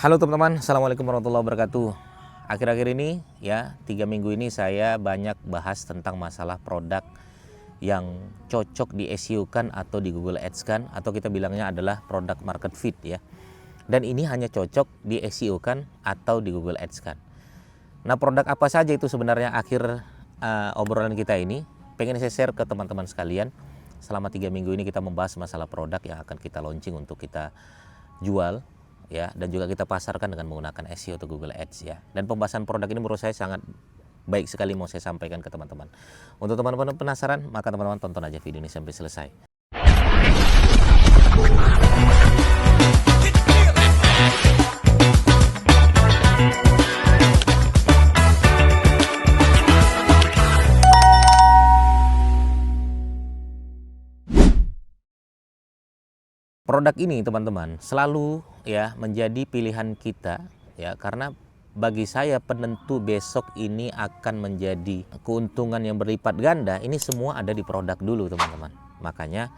Halo teman-teman, Assalamualaikum warahmatullahi wabarakatuh. Akhir-akhir ini ya, 3 minggu ini saya banyak bahas tentang masalah produk yang cocok di SEO kan atau di Google Ads kan, atau kita bilangnya adalah produk market fit ya. Dan ini hanya cocok di SEO kan atau di Google Ads kan. Nah, produk apa saja itu sebenarnya akhir obrolan kita ini pengen saya share ke teman-teman sekalian. Selama 3 minggu ini kita membahas masalah produk yang akan kita launching untuk kita jual ya, dan juga kita pasarkan dengan menggunakan SEO atau Google Ads ya. Dan pembahasan produk ini menurut saya sangat baik sekali mau saya sampaikan ke teman-teman. Untuk teman-teman penasaran, maka teman-teman tonton aja video ini sampai selesai. Produk ini teman-teman selalu ya menjadi pilihan kita ya, karena bagi saya penentu besok ini akan menjadi keuntungan yang berlipat ganda. Ini semua ada di produk dulu teman-teman. Makanya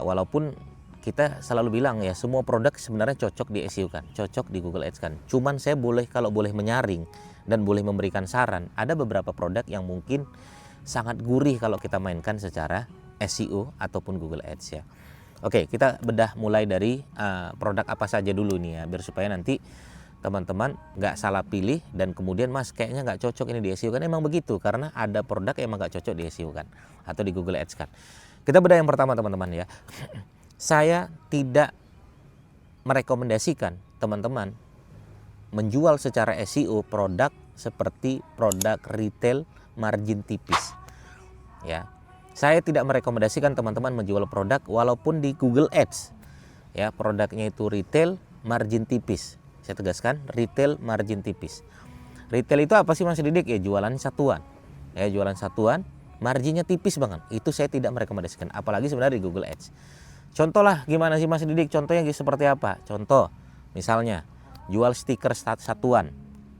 walaupun kita selalu bilang ya, semua produk sebenarnya cocok di SEO kan, cocok di Google Ads kan. Cuman saya kalau boleh menyaring dan boleh memberikan saran, ada beberapa produk yang mungkin sangat gurih kalau kita mainkan secara SEO ataupun Google Ads ya. Oke, kita bedah mulai dari produk apa saja dulu nih ya, biar supaya nanti teman-teman nggak salah pilih dan kemudian mas kayaknya nggak cocok ini di SEO kan. Emang begitu, karena ada produk yang emang nggak cocok di SEO kan atau di Google Ads kan. Kita bedah yang pertama teman-teman ya. Saya tidak merekomendasikan teman-teman menjual secara SEO produk seperti produk retail margin tipis ya. Saya tidak merekomendasikan teman-teman menjual produk walaupun di Google Ads ya, produknya itu retail margin tipis. Saya tegaskan, retail margin tipis. Retail itu apa sih Mas Didik? Ya jualan satuan. Ya jualan satuan, marginnya tipis banget. Itu saya tidak merekomendasikan, apalagi sebenarnya di Google Ads. Contoh lah gimana sih Mas Didik? Contohnya seperti apa? Contoh misalnya jual stiker satuan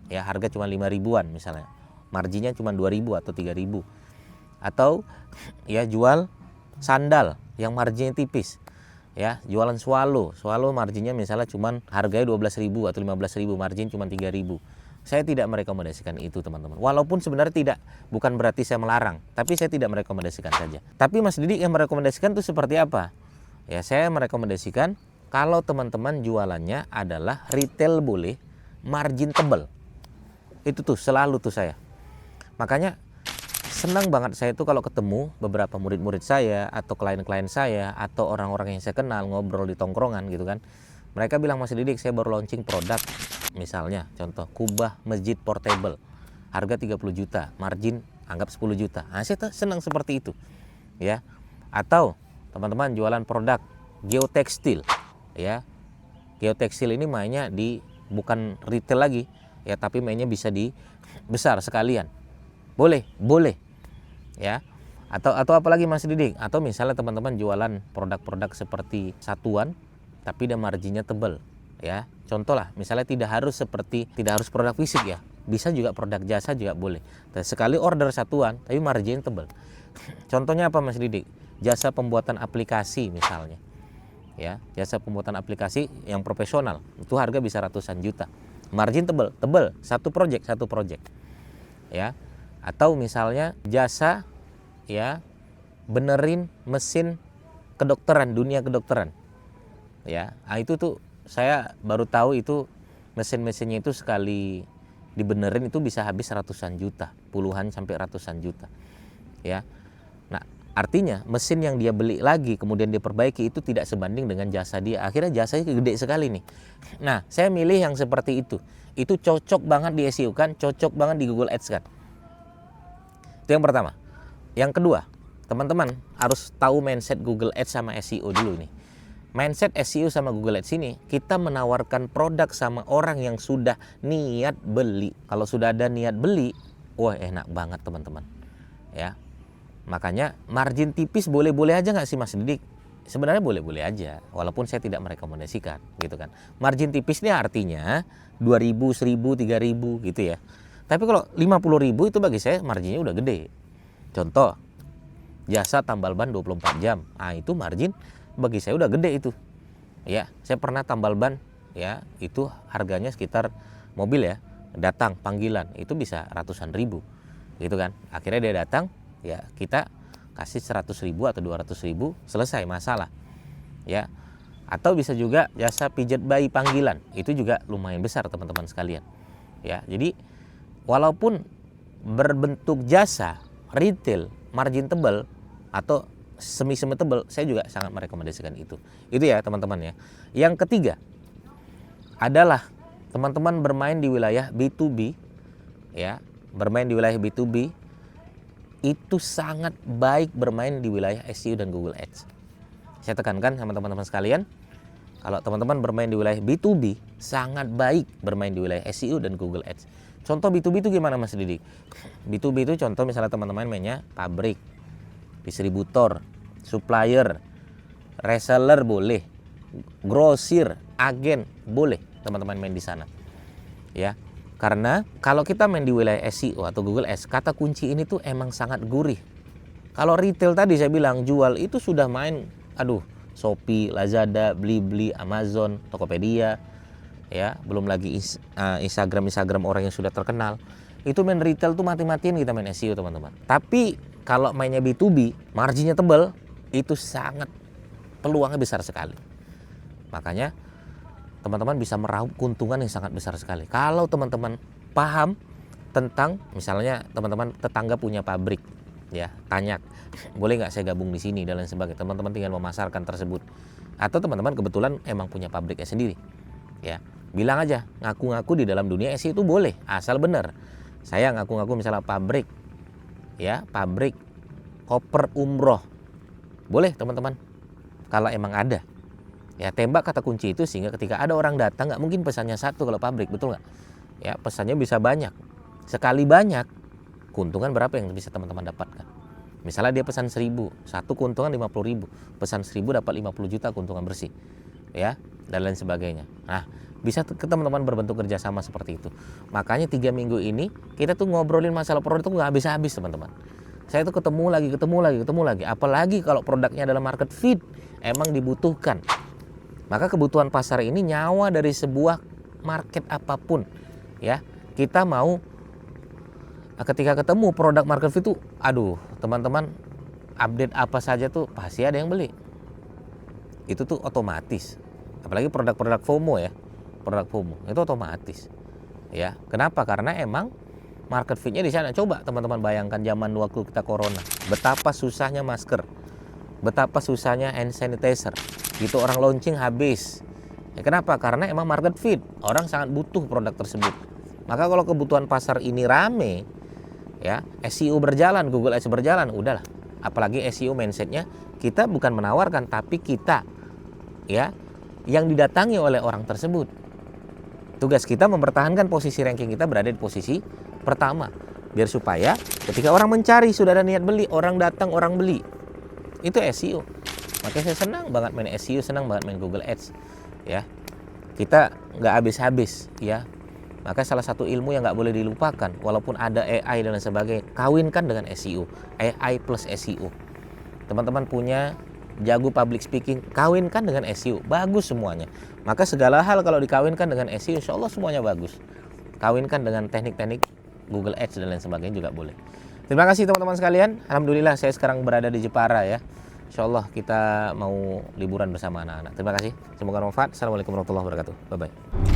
ya, harga cuma 5 ribuan misalnya. Marginnya cuma 2.000 atau 3.000. Atau ya jual sandal yang marginnya tipis ya, jualan swallow marginnya misalnya cuman harganya 12.000 atau 15.000, margin cuma 3.000. Saya tidak merekomendasikan itu teman-teman, walaupun sebenarnya bukan berarti saya melarang, tapi saya tidak merekomendasikan saja. Tapi Mas Didik yang merekomendasikan itu seperti apa ya? Saya merekomendasikan kalau teman-teman jualannya adalah retail boleh, margin tebal. Itu tuh selalu tuh saya. Makanya senang banget saya tuh kalau ketemu beberapa murid-murid saya atau klien-klien saya atau orang-orang yang saya kenal ngobrol di tongkrongan gitu kan. Mereka bilang, Mas Didik saya baru launching produk, misalnya contoh kubah masjid portable, harga 30 juta, margin anggap 10 juta. Nah, saya senang seperti itu ya. Atau teman-teman jualan produk geotekstil ya. Geotekstil ini mainnya di bukan retail lagi ya, tapi mainnya bisa di besar sekalian. Boleh ya. Atau apalagi Mas Didik, atau misalnya teman-teman jualan produk-produk seperti satuan tapi dia marginnya tebal ya. Contoh lah misalnya tidak harus produk fisik ya, bisa juga produk jasa juga boleh. Sekali order satuan tapi margin tebal. Contohnya apa Mas Didik? Jasa pembuatan aplikasi misalnya ya, jasa pembuatan aplikasi yang profesional itu harga bisa ratusan juta, margin tebal satu project ya. Atau misalnya jasa ya benerin mesin kedokteran, dunia kedokteran ya. Nah, itu tuh saya baru tahu itu mesin-mesinnya itu sekali dibenerin itu bisa habis ratusan juta, puluhan sampai ratusan juta ya. Nah, artinya mesin yang dia beli lagi kemudian dia perbaiki itu tidak sebanding dengan jasa dia. Akhirnya jasanya gede sekali nih. Nah, saya milih yang seperti itu. Itu cocok banget di SEO kan, cocok banget di Google Ads kan. Itu yang pertama. Yang kedua, teman-teman harus tahu mindset Google Ads sama SEO dulu nih. Mindset SEO sama Google Ads ini, kita menawarkan produk sama orang yang sudah niat beli. Kalau sudah ada niat beli, wah enak banget teman-teman ya. Makanya margin tipis boleh-boleh aja nggak sih Mas Didik? Sebenarnya boleh-boleh aja, walaupun saya tidak merekomendasikan gitu kan. Margin tipis ini artinya 2.000, 1.000, 3.000 gitu ya. Tapi kalau 50.000 itu bagi saya marginnya udah gede. Contoh, jasa tambal ban 24 jam. Nah, itu margin bagi saya udah gede itu. Ya, saya pernah tambal ban ya itu harganya sekitar mobil ya, datang panggilan itu bisa ratusan ribu gitu kan. Akhirnya dia datang, ya kita kasih 100.000 atau 200.000, selesai masalah ya. Atau bisa juga jasa pijat bayi panggilan, itu juga lumayan besar teman-teman sekalian ya. Jadi walaupun berbentuk jasa retail margin tebal atau semi-semi tebal, saya juga sangat merekomendasikan itu ya teman-teman ya. Yang ketiga adalah teman-teman bermain di wilayah B2B ya. Bermain di wilayah B2B itu sangat baik bermain di wilayah SEO dan Google Ads. Saya tekankan sama teman-teman sekalian, kalau teman-teman bermain di wilayah B2B sangat baik bermain di wilayah SEO dan Google Ads. Contoh B2B itu gimana Mas Didik? B2B itu contoh misalnya teman-teman mainnya pabrik, distributor, supplier, reseller boleh, grosir, agen boleh teman-teman main di sana ya. Karena kalau kita main di wilayah SEO atau Google Ads, kata kunci ini tuh emang sangat gurih. Kalau retail tadi saya bilang jual itu sudah main, Shopee, Lazada, Blibli, Amazon, Tokopedia ya, belum lagi Instagram orang yang sudah terkenal. Itu main retail tuh mati-matian kita main SEO teman-teman. Tapi kalau mainnya B2B, marginnya tebal, itu sangat peluangnya besar sekali. Makanya teman-teman bisa meraup keuntungan yang sangat besar sekali. Kalau teman-teman paham tentang, misalnya teman-teman tetangga punya pabrik, ya tanya, boleh nggak saya gabung di sini dan lain sebagainya. Teman-teman tinggal memasarkan tersebut. Atau teman-teman kebetulan emang punya pabriknya sendiri, ya bilang aja, ngaku-ngaku di dalam dunia SEO itu boleh, asal benar. Saya ngaku-ngaku misalnya pabrik, ya pabrik koper umroh, boleh teman-teman. Kalau emang ada. Ya tembak kata kunci itu sehingga ketika ada orang datang nggak mungkin pesannya satu kalau pabrik, betul nggak? Ya pesannya bisa banyak. Sekali banyak, keuntungan berapa yang bisa teman-teman dapatkan? Misalnya dia pesan 1.000, satu keuntungan 50.000, pesan 1.000 dapat 50 juta keuntungan bersih, ya dan lain sebagainya. Nah bisa ke teman-teman berbentuk kerjasama seperti itu. Makanya 3 minggu ini kita tuh ngobrolin masalah produk itu nggak habis-habis teman-teman. Saya tuh ketemu lagi. Apalagi kalau produknya adalah market fit, emang dibutuhkan. Maka kebutuhan pasar ini nyawa dari sebuah market apapun ya. Kita mau ketika ketemu produk market fit itu, teman-teman update apa saja tuh pasti ada yang beli. Itu tuh otomatis. Apalagi produk-produk FOMO ya. Produk FOMO itu otomatis. Ya, kenapa? Karena emang market fit-nya di sana. Coba teman-teman bayangkan zaman waktu kita corona, betapa susahnya masker, betapa susahnya hand sanitizer. Itu orang launching habis. Ya, kenapa? Karena emang market fit. Orang sangat butuh produk tersebut. Maka kalau kebutuhan pasar ini rame, ya SEO berjalan, Google Ads berjalan, udahlah. Apalagi SEO mindsetnya kita bukan menawarkan, tapi kita ya yang didatangi oleh orang tersebut. Tugas kita mempertahankan posisi ranking kita berada di posisi pertama. Biar supaya ketika orang mencari sudah ada niat beli, orang datang, orang beli. Itu SEO. Makanya saya senang banget main SEO, senang banget main Google Ads ya. Kita nggak habis-habis ya. Maka salah satu ilmu yang nggak boleh dilupakan, walaupun ada AI dan lain sebagainya, kawinkan dengan SEO. AI plus SEO. Teman-teman punya jago public speaking, kawinkan dengan SEO, bagus semuanya. Maka segala hal kalau dikawinkan dengan SEO, insya Allah semuanya bagus. Kawinkan dengan teknik-teknik Google Ads dan lain sebagainya juga boleh. Terima kasih teman-teman sekalian. Alhamdulillah saya sekarang berada di Jepara ya. Insya Allah kita mau liburan bersama anak-anak. Terima kasih. Semoga bermanfaat. Assalamualaikum warahmatullahi wabarakatuh. Bye-bye.